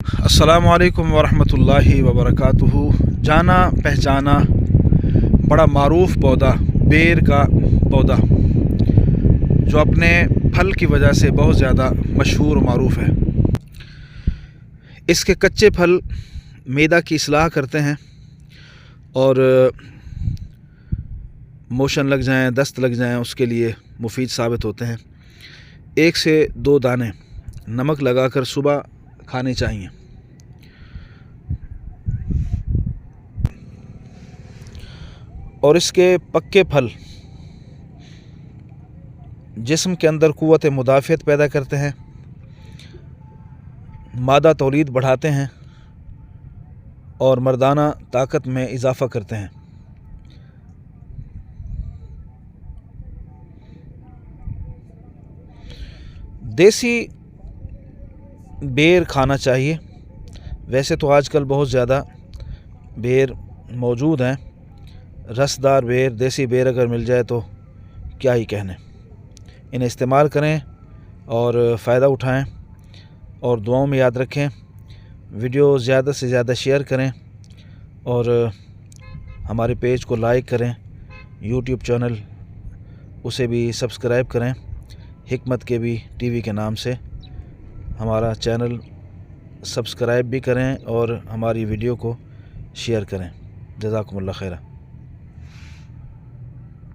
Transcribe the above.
अस्सलामु अलैकुम वरहमतुल्लाहि वबरकातुहू। जाना पहचाना बड़ा मारूफ पौधा बेर का पौधा जो अपने फल की वजह से बहुत ज़्यादा मशहूर और मारूफ है। इसके कच्चे फल मैदा की इस्लाह करते हैं और मोशन लग जाएं, दस्त लग जाएं, उसके लिए मुफीद साबित होते हैं। 1 से 2 दाने नमक लगाकर सुबह खाने चाहिए। और इसके पक्के फल जिस्म के अंदर क़ुव्वत मुदाफ़ियत पैदा करते हैं, मादा तौलीद बढ़ाते हैं और मर्दाना ताकत में इजाफ़ा करते हैं। देसी बेर खाना चाहिए। वैसे तो आजकल बहुत ज़्यादा बेर मौजूद हैं, रसदार बेर, देसी बेर अगर मिल जाए तो क्या ही कहने। इन्हें इस्तेमाल करें और फ़ायदा उठाएं और दुआओं में याद रखें। वीडियो ज़्यादा से ज़्यादा शेयर करें और हमारे पेज को लाइक करें। यूट्यूब चैनल उसे भी सब्सक्राइब करें। हिकमत के भी टीवी के नाम से हमारा चैनल सब्सक्राइब भी करें और हमारी वीडियो को शेयर करें। जज़ाकुमुल्लाह खैरा।